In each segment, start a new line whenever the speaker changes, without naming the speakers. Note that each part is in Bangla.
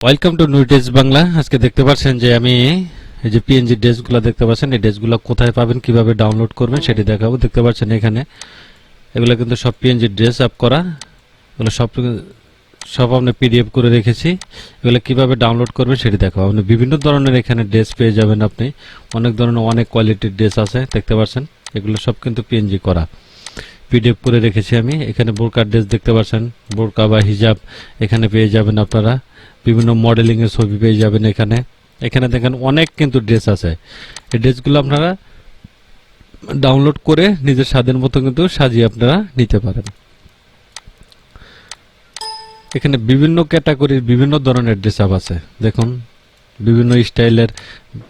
Welcome to Nuri dress Bangla. আজকে দেখতে পাচ্ছেন যে আমি এই যে পিএনজি ড্রেসগুলো দেখতে পাচ্ছেন, এই ড্রেসগুলো কোথায় পাবেন, কিভাবে ডাউনলোড করবেন সেটি দেখাবো। দেখতে পাচ্ছেন এখানে এগুলো কিন্তু সব পিএনজি ড্রেস আপ করা, এগুলো সব সব আপনি পিডিএফ করে রেখেছি। এগুলো কিভাবে ডাউনলোড করবেন সেটি দেখাবো। আপনি বিভিন্ন ধরনের এখানে ড্রেস পেয়ে যাবেন, আপনি অনেক ধরনের অনেক কোয়ালিটির ড্রেস আছে দেখতে পাচ্ছেন। এগুলো সব কিন্তু পিএনজি করা, পিডিএফ করে রেখেছি আমি। এখানে বোরকার ড্রেস দেখতে পাচ্ছেন, বোরকা বা হিজাব এখানে পেয়ে যাবেন আপনারা। বিভিন্ন মডেলিং এর ছবি পেয়ে যাবেন এখানে। এখানে দেখেন অনেক কিন্তু ড্রেস আছে। এই ড্রেসগুলো আপনারা ডাউনলোড করে নিজের স্বাদের মতো কিন্তু সাজিয়ে আপনারা নিতে পারেন। এখানে বিভিন্ন ক্যাটাগরির বিভিন্ন ধরনের ড্রেস আপ আছে দেখুন, বিভিন্ন স্টাইলের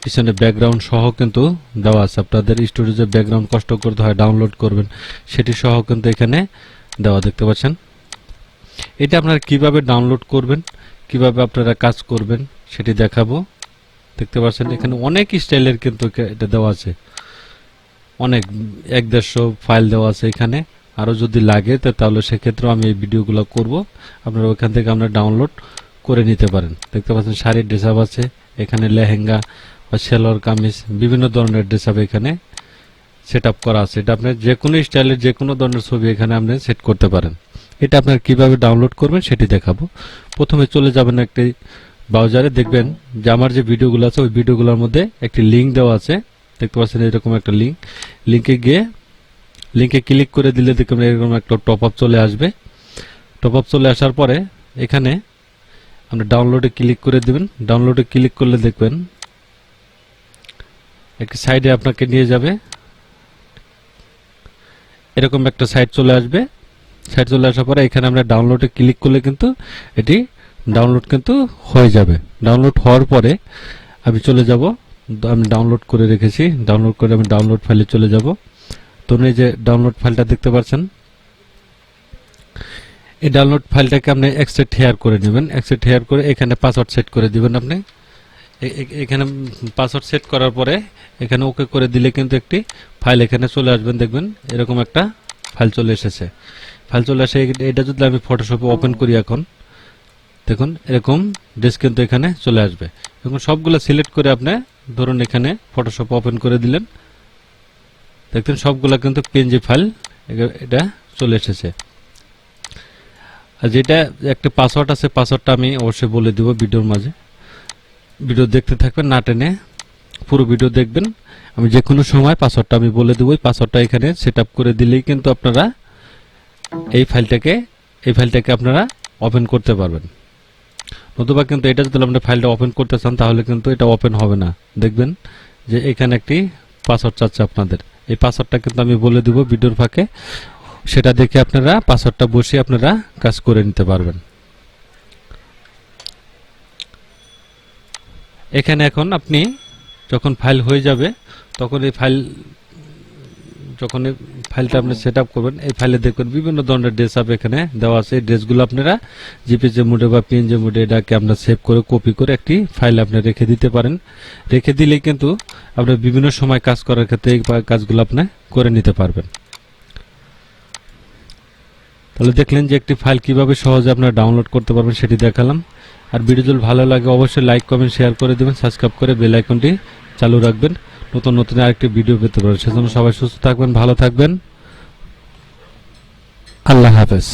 পিছনে ব্যাকগ্রাউন্ড সহ কিন্তু দেওয়া আছে। আপনাদের স্টোরেজে ব্যাকগ্রাউন্ড কষ্ট করতে হয়, ডাউনলোড করবেন সেটি সহ কিন্তু এখানে দেওয়া দেখতে পাচ্ছেন। এটা আপনারা কিভাবে ডাউনলোড করবেন, কিভাবে আপনারা কাজ করবেন সেটি দেখাবো। দেখতে পাচ্ছেন এখানে অনেক স্টাইলের কিন্তু এটা দেওয়া আছে, অনেক 150 ফাইল দেওয়া আছে এখানে। আরও যদি লাগে তাহলে সেক্ষেত্রে আমি এই ভিডিওগুলো করব, আপনারা ওইখান থেকে আপনারা ডাউনলোড করে নিতে পারেন। দেখতে পাচ্ছেন শাড়ির ড্রেস আপ আছে এখানে, লেহেঙ্গা বা সেলোয়ার কামিজ বিভিন্ন ধরনের ড্রেস আপ এখানে সেট আপ করা আছে। এটা আপনার যে কোনো স্টাইলের যে কোনো ধরনের ছবি এখানে আপনি সেট করতে পারেন। এটা আপনার কিভাবে ডাউনলোড করবেন সেটি দেখাবো। প্রথমে চলে যাবেন একটি ব্রাউজারে, দেখবেন যে আমার যে ভিডিওগুলো আছে ওই ভিডিওগুলোর মধ্যে একটি লিঙ্ক দেওয়া আছে। দেখতে পাচ্ছেন এরকম একটা লিঙ্ক, লিঙ্কে ক্লিক করে দিলে দেখবেন এরকম একটা টপ আপ চলে আসবে। টপ আপ চলে আসার পরে এখানে আপনি ডাউনলোডে ক্লিক করে দিবেন। ডাউনলোডে ক্লিক করলে দেখবেন একটি সাইডে আপনাকে নিয়ে যাবে, এরকম একটা সাইট চলে আসবে। সাইট চলে আসার পরে এখানে আমরা ডাউনলোডে ক্লিক করলে কিন্তু এটি ডাউনলোড কিন্তু হয়ে যাবে। ডাউনলোড হওয়ার পরে আমি চলে যাব, আমি ডাউনলোড করে রেখেছি, ডাউনলোড করে আমি ডাউনলোড ফাইলে চলে যাব। তো এই যে ডাউনলোড ফাইলটা দেখতে পাচ্ছেন, এই ডাউনলোড ফাইলটাকে আপনি এক্সট্রাক্ট হেয়ার করে নেবেন। এক্সট্রাক্ট হেয়ার করে এখানে পাসওয়ার্ড সেট করে দিবেন। আপনি এখানে পাসওয়ার্ড সেট করার পরে এখানে ওকে করে দিলে কিন্তু একটি ফাইল এখানে চলে আসবেন। দেখবেন এরকম একটা ফাইল চলে এসেছে। ফাইল চলে আসে, এটা যদি আমি ফটোশপে ওপেন করি এখন দেখুন এরকম ড্রেস কিন্তু এখানে চলে আসবে। এখন সবগুলো সিলেক্ট করে আপনি ধরুন এখানে ফটোশপ ওপেন করে দিলেন, দেখবেন সবগুলো কিন্তু পিএনজি ফাইল এটা চলে এসেছে। আর যেটা একটা পাসওয়ার্ড আছে, পাসওয়ার্ডটা আমি অবশ্যই বলে দিব ভিডিওর মাঝে। ভিডিও দেখতে থাকবেন, না টেনে পুরো ভিডিও দেখবেন। আমি যে কোনো সময় পাসওয়ার্ডটা আমি বলে দেবো। এই পাসওয়ার্ডটা এখানে সেট আপ করে দিলেই কিন্তু আপনারা এই ফাইলটাকে আপনারা ওপেন করতে পারবেন। নতুবা কিন্তু এটা যদি আপনি ফাইলটা ওপেন করতে চান তাহলে কিন্তু এটা ওপেন হবে না। দেখবেন যে এখানে একটি পাসওয়ার্ড চাচ্ছে আপনাদের। এই পাসওয়ার্ডটা কিন্তু আমি বলে দিব ভিডিওর ফাঁকে, সেটা দেখে আপনারা পাসওয়ার্ডটা বসিয়ে আপনারা কাজ করে নিতে পারবেন। এখানে এখন আপনি যখন ফাইল হয়ে যাবে তখন এই ফাইলটা আপনি সেট আপ করবেন। এই ফাইলে দেখবেন বিভিন্ন ধরনের ড্রেস আপ এখানে দেওয়া আছে। এই ড্রেসগুলো আপনারা জিপিজি মোডে বা পিএনজি মোডে এটাকে আপনার সেভ করে কপি করে একটি ফাইল আপনি রেখে দিতে পারেন। রেখে দিলেই কিন্তু আপনার বিভিন্ন সময় কাজ করার ক্ষেত্রে এই কাজগুলো আপনি করে নিতে পারবেন। তাহলে দেখলেন যে একটি ফাইল কিভাবে সহজে আপনারা ডাউনলোড করতে পারবেন সেটি দেখালাম। আর ভিডিও যদি ভালো লাগে অবশ্যই লাইক কমেন্ট শেয়ার করে দেবেন, সাবস্ক্রাইব করে বেল আইকনটি চালু রাখবেন নতুন নতুন আরেকটি ভিডিও পেতে পারেন। সেজন্য সবাই সুস্থ থাকবেন, ভালো থাকবেন। আল্লাহ হাফেজ।